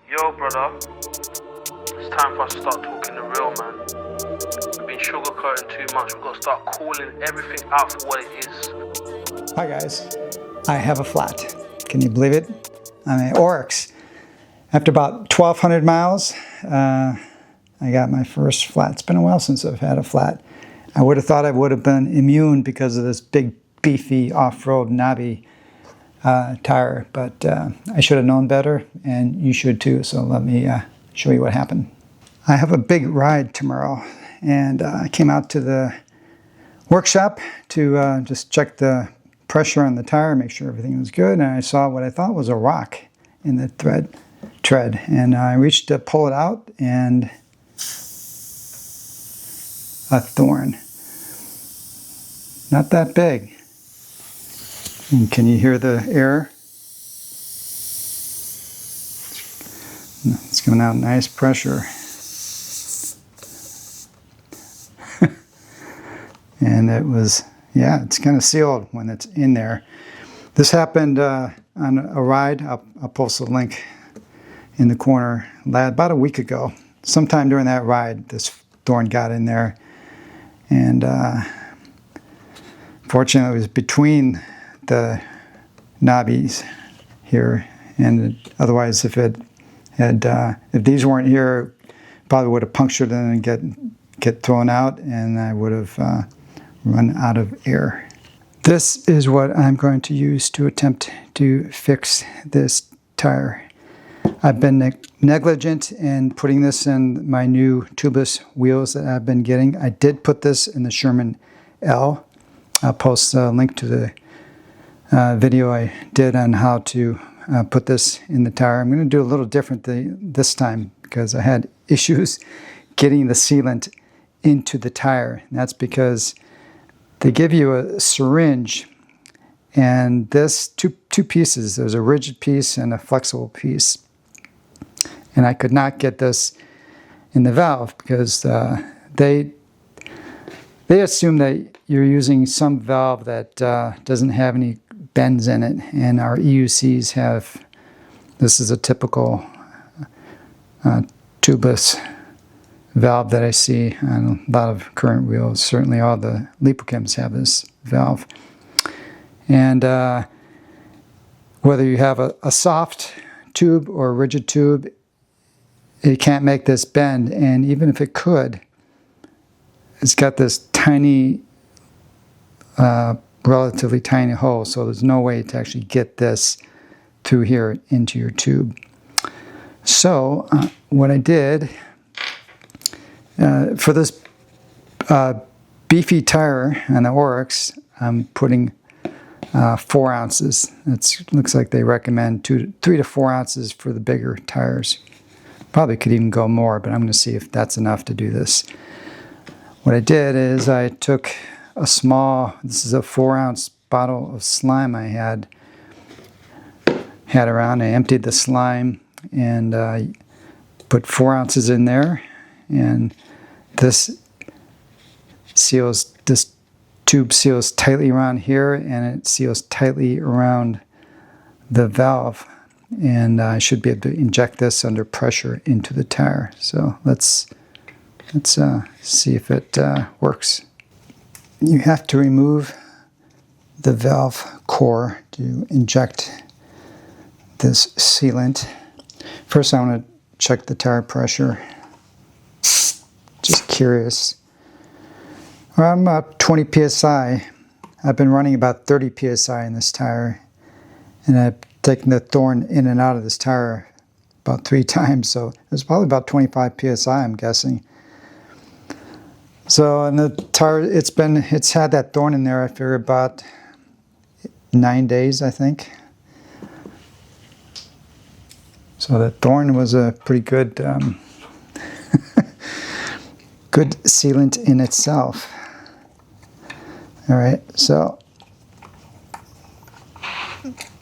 Yo, brother, it's time for us to start talking the real, man. We've been sugarcoating too much. We've got to start calling everything out for what it is. Hi guys, I have a flat. Can you believe it? I'm an Oryx. After about 1,200 miles, I got my first flat. It's been a while since I've had a flat. I would have thought I would have been immune because of this big, beefy, off-road knobby tire, but I should have known better, and you should too, so let me show you what happened. I have a big ride tomorrow, and I came out to the workshop to just check the pressure on the tire, make sure everything was good, and I saw what I thought was a rock in the tread, and I reached to pull it out, and a thorn. Not that big. And can you hear the air? It's coming out nice pressure. And it was, yeah, it's kind of sealed when it's in there. This happened on a ride. I'll post a link in the corner about a week ago. Sometime during that ride, this thorn got in there. And fortunately, it was between the knobbies here, and otherwise, if these weren't here, probably would have punctured and get thrown out, and I would have run out of air. This is what I'm going to use to attempt to fix this tire. I've been negligent in putting this in my new tubeless wheels that I've been getting. I did put this in the Sherman L. I'll post a link to the video I did on how to put this in the tire. I'm going to do a little different this time because I had issues getting the sealant into the tire. And that's because they give you a syringe, and this two pieces. There's a rigid piece and a flexible piece. And I could not get this in the valve because they assume that you're using some valve that doesn't have any bends in it, and our EUCs have. This is a typical tubeless valve that I see on a lot of current wheels. Certainly all the Lipochems have this valve. And whether you have a soft tube or a rigid tube, it can't make this bend, and even if it could, it's got this tiny, relatively tiny hole, so there's no way to actually get this through here into your tube. So what I did for this beefy tire on the Oryx, I'm putting 4 ounces. It looks like they recommend 3 to 4 ounces for the bigger tires. Probably could even go more, but I'm going to see if that's enough to do this. What I did is I took this is a 4-ounce bottle of slime I had around. I emptied the slime and put 4 ounces in there, and this tube seals tightly around here, and it seals tightly around the valve, and I should be able to inject this under pressure into the tire. So let's see if it works. You have to remove the valve core to inject this sealant. First, I want to check the tire pressure. Just curious. Around about 20 psi. I've been running about 30 psi in this tire, and I've taken the thorn in and out of this tire about 3 times, so it's probably about 25 psi, I'm guessing. So in the tire, it's had that thorn in there, I figure, about 9 days, I think. So the thorn was a pretty good good sealant in itself. All right, so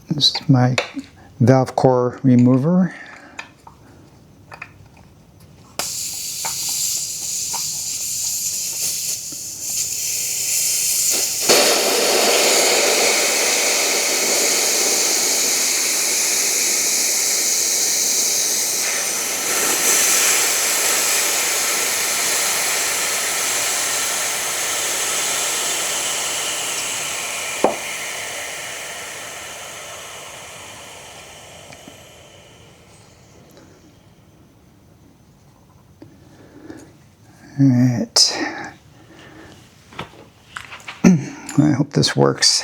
this is my valve core remover. All right. I hope this works.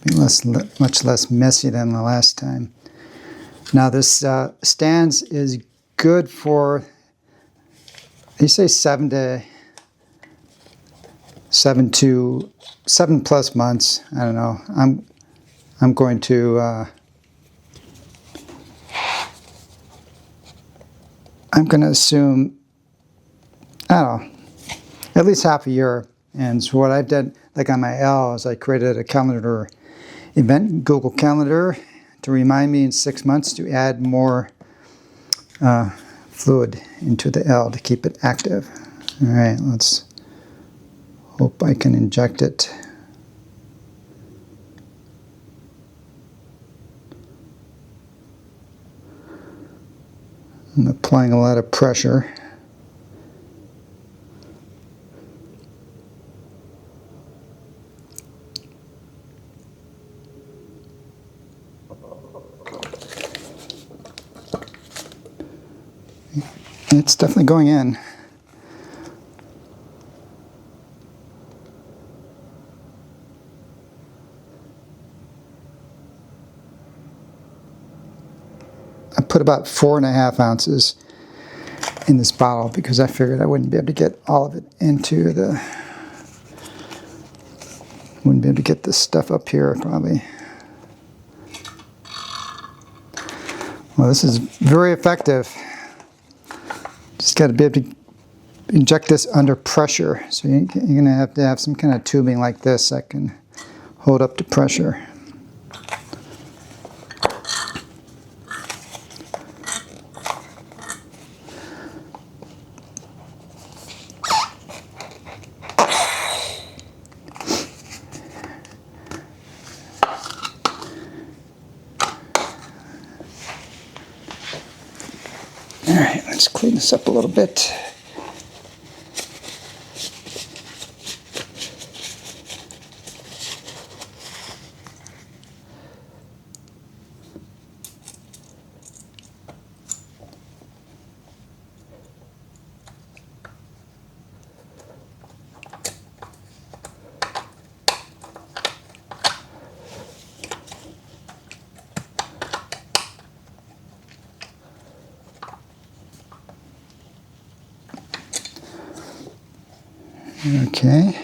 Be much less messy than the last time. Now this stands is good for, they say 7 plus months. I don't know. I'm going to assume, I don't know, at least half a year. And so what I did, like on my L, is I created a calendar event, Google Calendar, to remind me in 6 months to add more fluid into the L to keep it active. All right, let's hope I can inject it. I'm applying a lot of pressure. It's definitely going in. I put about 4.5 ounces in this bottle because I figured I wouldn't be able to get all of it into the, wouldn't be able to get this stuff up here probably. Well, this is very effective. Just got to be able to inject this under pressure. So you're going to have some kind of tubing like this that can hold up the pressure. All right, let's clean this up a little bit. Okay,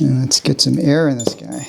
and let's get some air in this guy.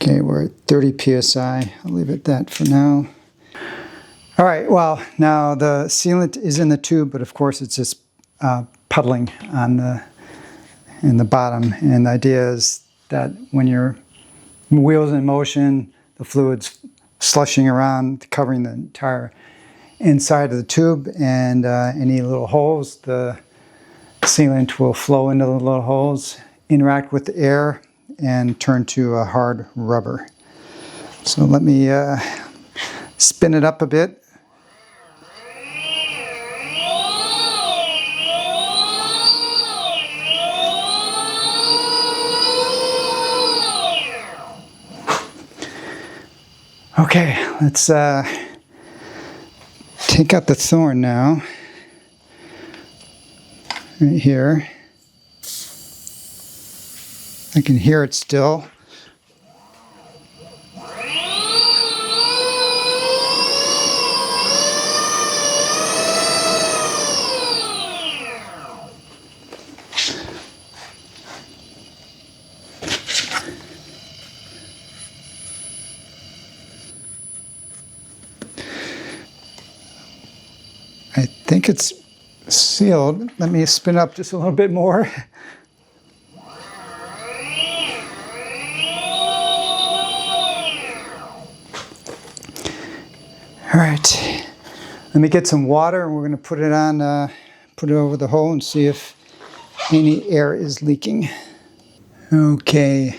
Okay, we're at 30 psi. I'll leave it at that for now. All right, well, now the sealant is in the tube, but of course it's just puddling on in the bottom. And the idea is that when your wheel's in motion, the fluid's slushing around, covering the entire inside of the tube, and any little holes, the sealant will flow into the little holes, interact with the air, and turn to a hard rubber. So let me spin it up a bit. Okay, let's take out the thorn now, right here. I can hear it still. think it's sealed. Let me spin up just a little bit more. All right, let me get some water and we're going to put it on, put it over the hole and see if any air is leaking. Okay,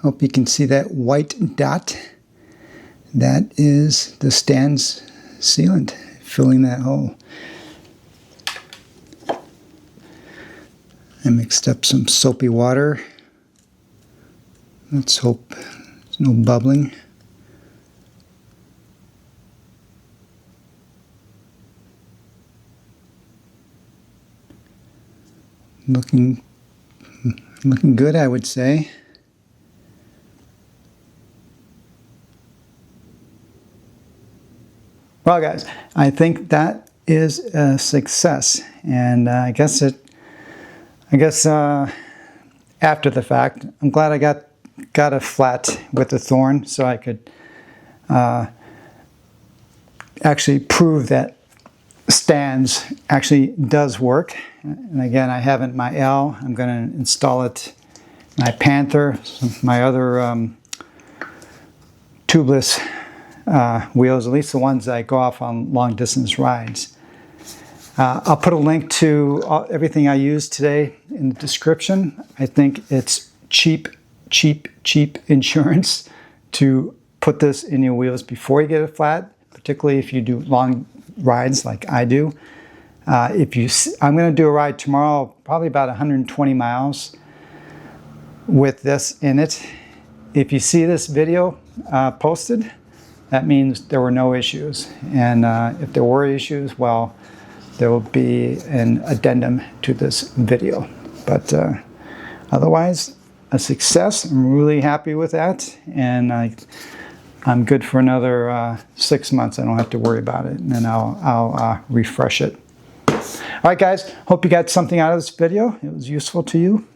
hope you can see that white dot. That is the stand's sealant filling that hole. I mixed up some soapy water. Let's hope there's no bubbling. Looking good, I would say. Well, guys, I think that is a success, and I guess after the fact, I'm glad I got a flat with the thorn, so I could actually prove that stands actually does work. And again, I have it in my L. I'm going to install it in my Panther, my other tubeless wheels, at least the ones that I go off on long distance rides. I'll put a link to everything I used today in the description. I think it's cheap insurance to put this in your wheels before you get it flat, particularly if you do long rides like I do. I'm going to do a ride tomorrow, probably about 120 miles with this in it. If you see this video posted, that means there were no issues. And if there were issues, well, there will be an addendum to this video. But otherwise, a success. I'm really happy with that. And I'm good for another 6 months. I don't have to worry about it. And then I'll refresh it. All right, guys. Hope you got something out of this video. It was useful to you.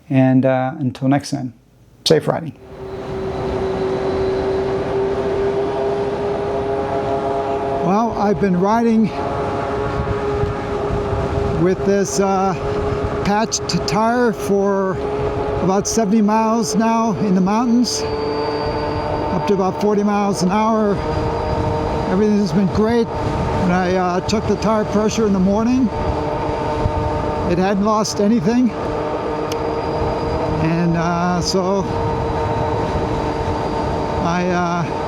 And until next time, safe riding. Well, I've been riding with this patched tire for about 70 miles now in the mountains, up to about 40 miles an hour. Everything has been great. When I took the tire pressure in the morning, it hadn't lost anything. And so I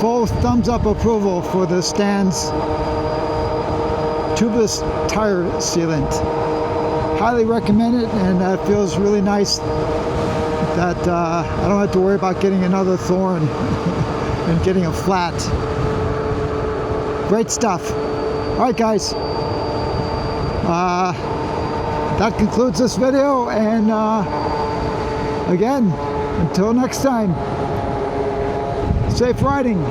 full thumbs up approval for the Stan's tubeless tire sealant. Highly recommend it, and it feels really nice that I don't have to worry about getting another thorn and getting a flat. Great stuff. All right, guys. That concludes this video, and again, until next time, safe riding.